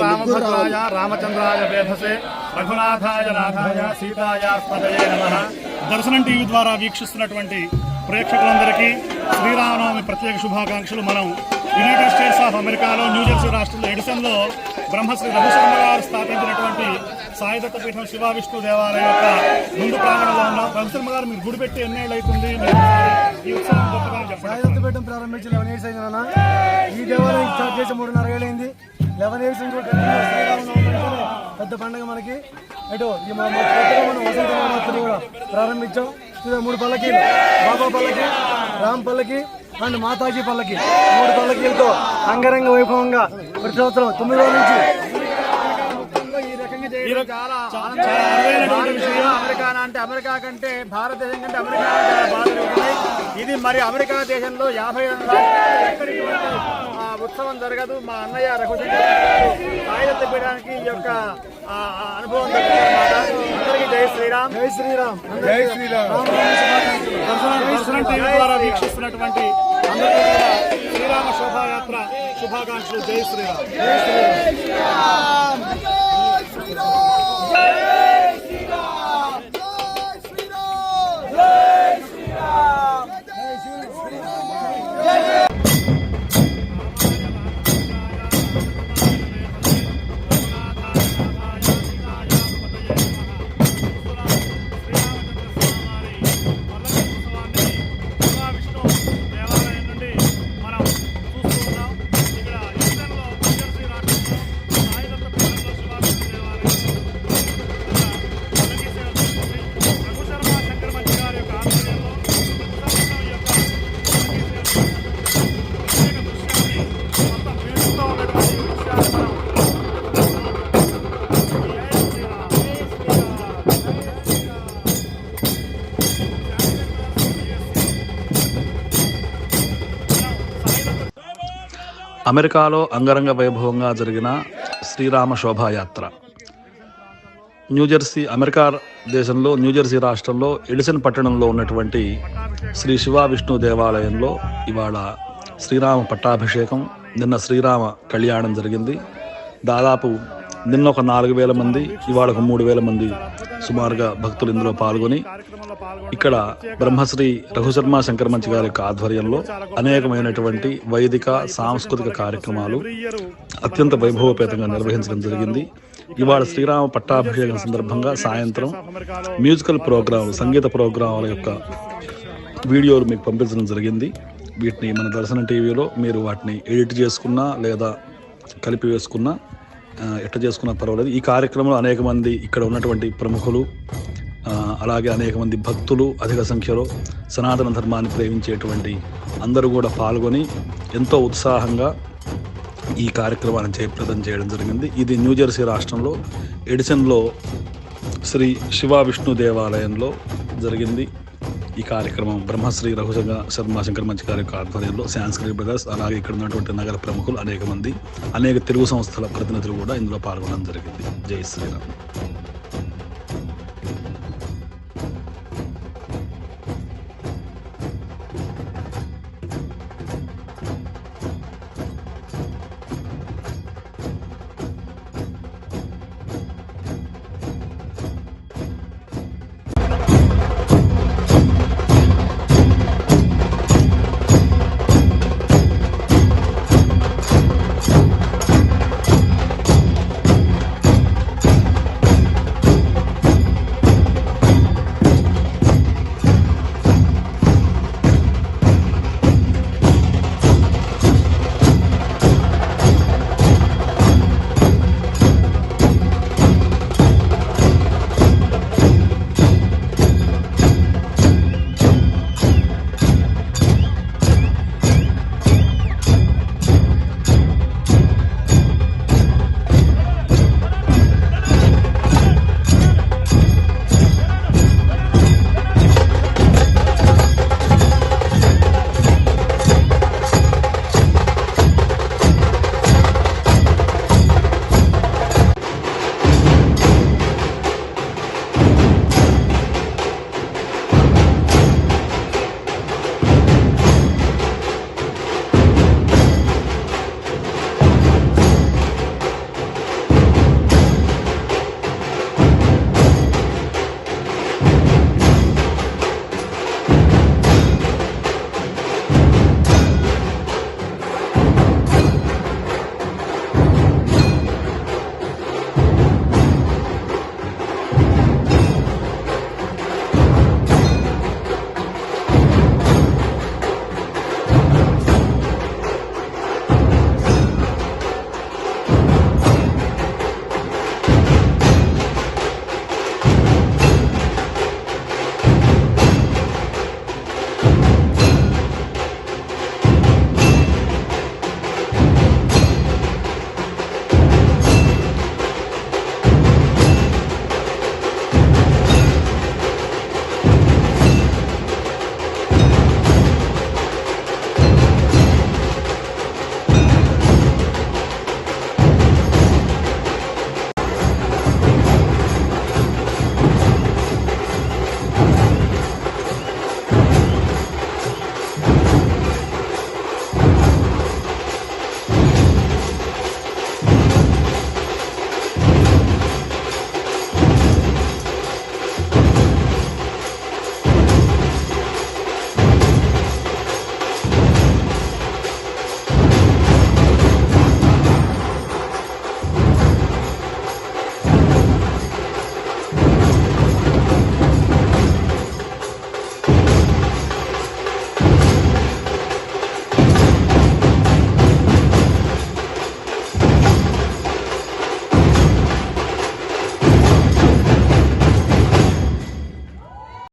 రామభద్రాయ రామచంద్రాయ వేధసే రఘునాథాయ నాథాయ సీతాయ పదయే నమః. దర్శనం టీవీ ద్వారా వీక్షిస్తున్నటువంటి ప్రేక్షకులందరికీ శ్రీరామనవమి ప్రత్యేక శుభాకాంక్షలు. మనం యునైటెడ్ స్టేట్స్ ఆఫ్ అమెరికాలో న్యూజెర్సీ రాష్ట్రంలో ఎడిసన్లో బ్రహ్మశ్రీ రఘుశర్మ గారు స్థాపించినటువంటి సాయిదత్త పీఠం శివ విష్ణు దేవాలయం యొక్క ముందు ప్రాంగణంలో ఉన్నాం. రఘుశర్మ గారు మీరు గుడి పెట్టి ఎన్నేళ్ళు అవుతుంది? ఈ ఉత్సవం గొప్పగా చెప్పండి. సాయిదత్త పీఠం ప్రారంభించి 11 years అయింది నాన్న. ఈ దేవాలయం స్టార్ట్ చేసి 3.5 ఏళ్ళు అయింది. 11 years నుంచి శ్రీరామనవమి పెద్ద పండుగ మనకి. అటు మనం వసంత నవరాత్రి కూడా ప్రారంభించాం. 3 పల్లకీలు, బాబా పల్లకి, రామ్ పల్లకి అండ్ మాతాజీ పల్లకి, 3 పల్లకీలతో అంగరంగ వైభవంగా ప్రతి సంవత్సరం 9 రోజుల నుంచి అమెరికా అంటే అమెరికా కంటే భారతదేశం కంటే అమెరికా బాగా. ఇది మరి అమెరికా దేశంలో 50 ఉత్సవం జరగదు. మా అన్నయ్య రఘుశంకర్ సాయిదత్త పీఠానికి ఈ యొక్క అనుభవం అందరికీ జై శ్రీరామ్. జై శ్రీరామ్. జై శ్రీరామ్. దర్శనం టీవీ ద్వారా వీక్షిస్తున్నటువంటి అందరికీ శ్రీరామ శోభాయాత్ర శుభాకాంక్షలు. జై శ్రీరామ్. జై శ్రీరామ్. అమెరికాలో అంగరంగ వైభవంగా జరిగిన శ్రీరామ శోభాయాత్ర న్యూజెర్సీ, అమెరికా దేశంలో న్యూజెర్సీ రాష్ట్రంలో ఎడిసన్ పట్టణంలో ఉన్నటువంటి శ్రీ శివ విష్ణు దేవాలయంలో ఇవాళ శ్రీరామ పట్టాభిషేకం, నిన్న శ్రీరామ కళ్యాణం జరిగింది. దాదాపు నిన్న ఒక 4,000 మంది, ఇవాళ ఒక 3,000 మంది సుమారుగా భక్తులు ఇందులో పాల్గొని ఇక్కడ బ్రహ్మశ్రీ రఘుశర్మ శంకరమంచి గారి యొక్క ఆధ్వర్యంలో అనేకమైనటువంటి వైదిక సాంస్కృతిక కార్యక్రమాలు అత్యంత వైభవపేతంగా నిర్వహించడం జరిగింది. ఇవాళ శ్రీరామ పట్టాభిషేకం సందర్భంగా సాయంత్రం మ్యూజికల్ ప్రోగ్రాం, సంగీత ప్రోగ్రాముల యొక్క వీడియోలు మీకు పంపించడం జరిగింది. వీటిని మన దర్శనం టీవీలో మీరు వాటిని ఎడిట్ చేసుకున్నా లేదా కలిపి వేసుకున్నా ఎట్లా చేసుకున్నా పర్వాలేదు. ఈ కార్యక్రమంలో అనేక మంది ఇక్కడ ఉన్నటువంటి ప్రముఖులు, అలాగే అనేక మంది భక్తులు, అధిక సంఖ్యలో సనాతన ధర్మాన్ని ప్రేమించేటువంటి అందరూ కూడా పాల్గొని ఎంతో ఉత్సాహంగా ఈ కార్యక్రమాన్ని జయప్రదం చేయడం జరిగింది. ఇది న్యూజెర్సీ రాష్ట్రంలో ఎడిసన్లో శ్రీ శివ విష్ణు దేవాలయంలో జరిగింది. ఈ కార్యక్రమం బ్రహ్మశ్రీ రఘుశర్మ శంకరమంచి గారి యొక్క ఆధ్వర్యంలో సాంస్క్రిట్ బ్రదర్స్, అలాగే ఇక్కడ ఉన్నటువంటి నగర ప్రముఖులు అనేక మంది, అనేక తెలుగు సంస్థల ప్రతినిధులు కూడా ఇందులో పాల్గొనడం జరిగింది. జై శ్రీరామ్.